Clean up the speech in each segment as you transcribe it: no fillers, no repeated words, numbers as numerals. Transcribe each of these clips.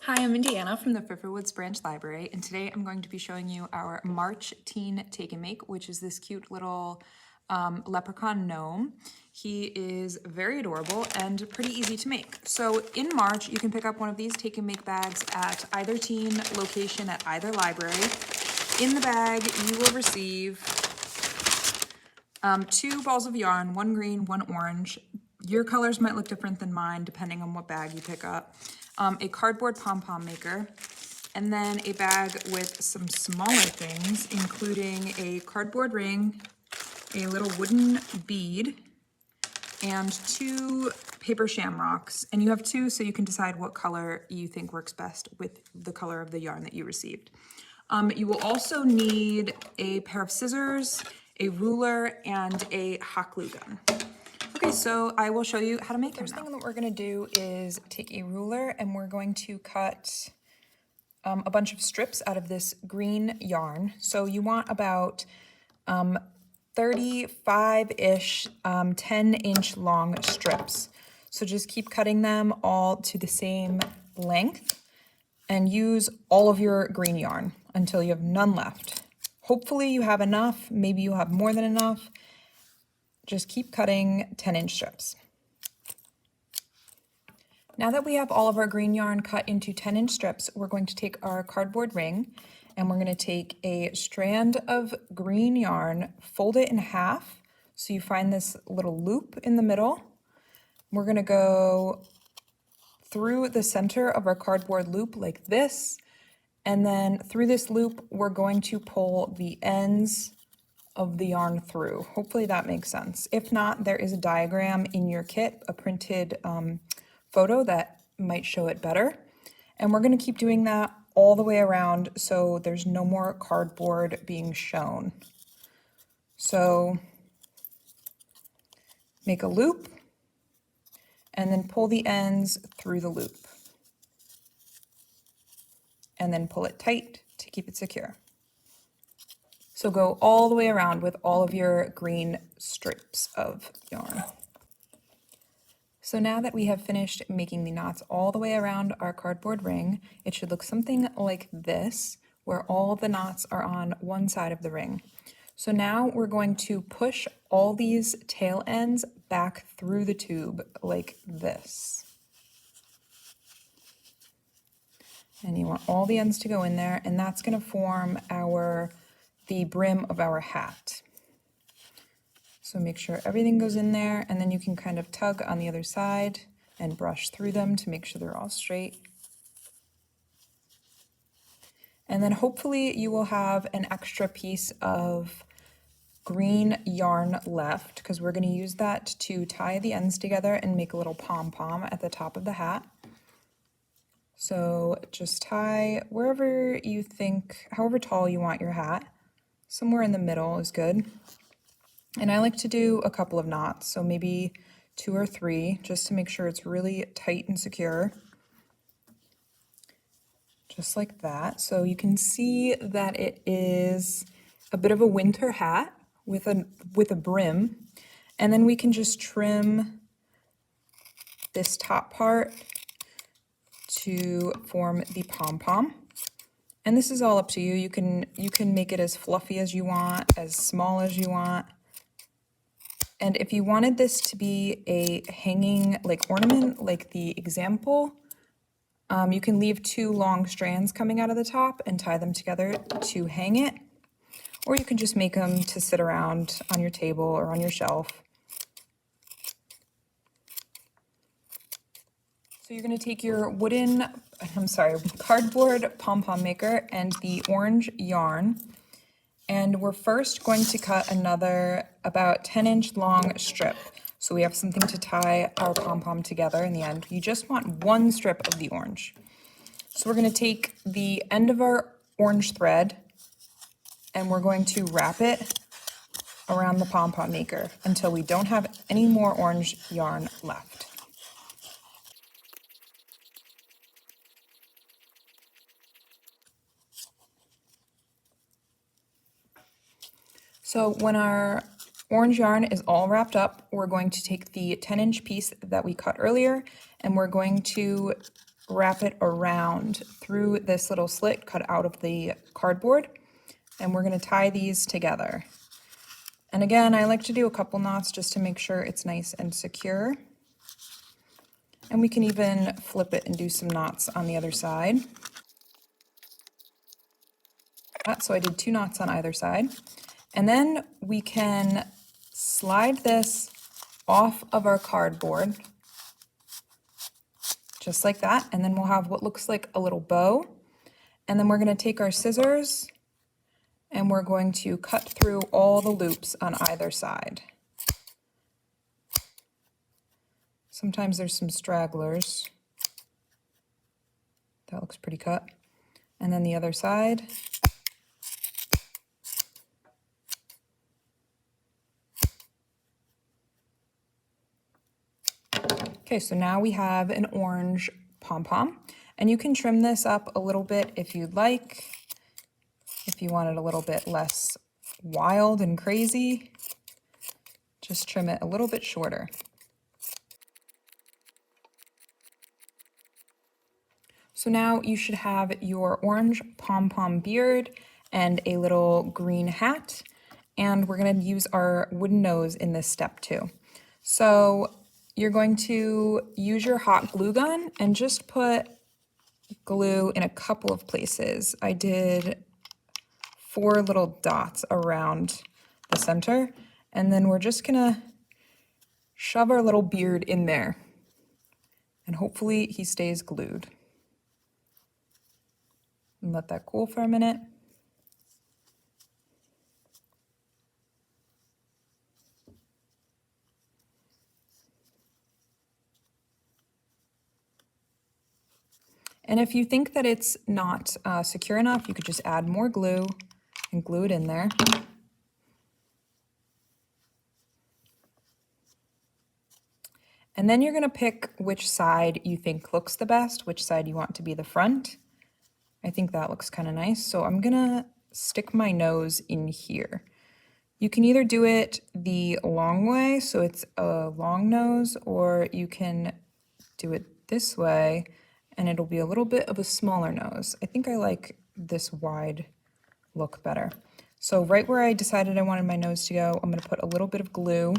Hi, I'm Indiana from the Woods Branch Library, and today I'm going to be showing you our March Teen Take and Make, which is this cute little leprechaun gnome. He is very adorable and pretty easy to make. So in March, you can pick up one of these take and make bags at either teen location at either library. In the bag, you will receive 2 balls of yarn, 1 green, 1 orange. Your colors might look different than mine depending on what bag you pick up. A cardboard pom-pom maker, and then a bag with some smaller things, including a cardboard ring, a little wooden bead, and 2 paper shamrocks. And you have 2 so you can decide what color you think works best with the color of the yarn that you received. You will also need a pair of scissors, a ruler, and a hot glue gun. Okay, so I will show you how to make him now. First thing that we're going to do is take a ruler and we're going to cut a bunch of strips out of this green yarn. So you want about 35-ish 10-inch long strips. So just keep cutting them all to the same length and use all of your green yarn until you have none left. Hopefully you have enough, maybe you'll have more than enough. Just keep cutting 10-inch strips. Now that we have all of our green yarn cut into 10-inch strips, we're going to take our cardboard ring and we're going to take a strand of green yarn, fold it in half so you find this little loop in the middle. We're going to go through the center of our cardboard loop like this, and then through this loop we're going to pull the ends of the yarn through. Hopefully that makes sense. If not, there is a diagram in your kit, a printed photo that might show it better. And we're going to keep doing that all the way around so there's no more cardboard being shown. So make a loop and then pull the ends through the loop. And then pull it tight to keep it secure. So go all the way around with all of your green strips of yarn. So now that we have finished making the knots all the way around our cardboard ring, it should look something like this, where all the knots are on one side of the ring. So now we're going to push all these tail ends back through the tube like this. And you want all the ends to go in there, and that's going to form the brim of our hat. So make sure everything goes in there, and then you can kind of tug on the other side and brush through them to make sure they're all straight. And then hopefully you will have an extra piece of green yarn left, because we're going to use that to tie the ends together and make a little pom-pom at the top of the hat. So just tie wherever you think, however tall you want your hat. Somewhere in the middle is good. And I like to do a couple of knots, so maybe 2 or 3, just to make sure it's really tight and secure. Just like that. So you can see that it is a bit of a winter hat with a brim. And then we can just trim this top part to form the pom-pom. And this is all up to you. You can make it as fluffy as you want, as small as you want. And if you wanted this to be a hanging ornament, like the example, you can leave 2 long strands coming out of the top and tie them together to hang it. Or you can just make them to sit around on your table or on your shelf. So you're going to take your cardboard pom-pom maker and the orange yarn, and we're first going to cut another about 10-inch long strip. So we have something to tie our pom-pom together in the end. You just want 1 strip of the orange. So we're going to take the end of our orange thread and we're going to wrap it around the pom-pom maker until we don't have any more orange yarn left. So when our orange yarn is all wrapped up, we're going to take the 10-inch piece that we cut earlier, and we're going to wrap it around through this little slit cut out of the cardboard, and we're going to tie these together. And again, I like to do a couple knots just to make sure it's nice and secure. And we can even flip it and do some knots on the other side. So I did 2 knots on either side. And then we can slide this off of our cardboard, just like that. And then we'll have what looks like a little bow. And then we're going to take our scissors and we're going to cut through all the loops on either side. Sometimes there's some stragglers. That looks pretty cut. And then the other side. Okay, so now we have an orange pom-pom, and you can trim this up a little bit if you'd like. If you want it a little bit less wild and crazy, just trim it a little bit shorter. So now you should have your orange pom-pom beard and a little green hat, and we're going to use our wooden nose in this step too. So you're going to use your hot glue gun and just put glue in a couple of places. I did 4 little dots around the center, and then we're just gonna shove our little beard in there, and hopefully he stays glued. And let that cool for a minute. And if you think that it's not secure enough, you could just add more glue and glue it in there. And then you're going to pick which side you think looks the best, which side you want to be the front. I think that looks kind of nice. So I'm going to stick my nose in here. You can either do it the long way, so it's a long nose, or you can do it this way and it'll be a little bit of a smaller nose. I think I like this wide look better. So right where I decided I wanted my nose to go, I'm going to put a little bit of glue,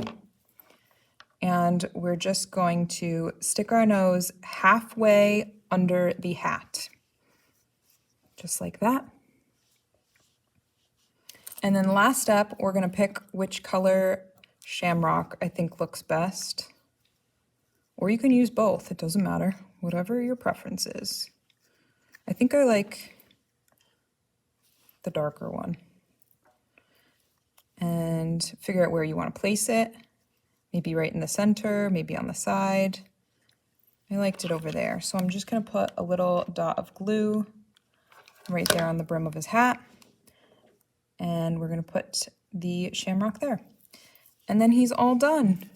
and we're just going to stick our nose halfway under the hat, just like that. And then the last step, we're going to pick which color shamrock I think looks best. Or you can use both, it doesn't matter, whatever your preference is. I think I like the darker one. And figure out where you want to place it. Maybe right in the center, maybe on the side. I liked it over there. So I'm just going to put a little dot of glue right there on the brim of his hat. And we're going to put the shamrock there. And then he's all done.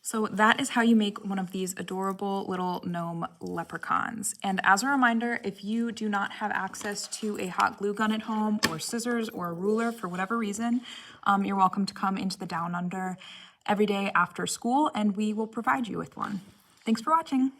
So that is how you make one of these adorable little gnome leprechauns. And as a reminder, if you do not have access to a hot glue gun at home, or scissors, or a ruler for whatever reason, you're welcome to come into the Down Under every day after school and we will provide you with one. Thanks for watching.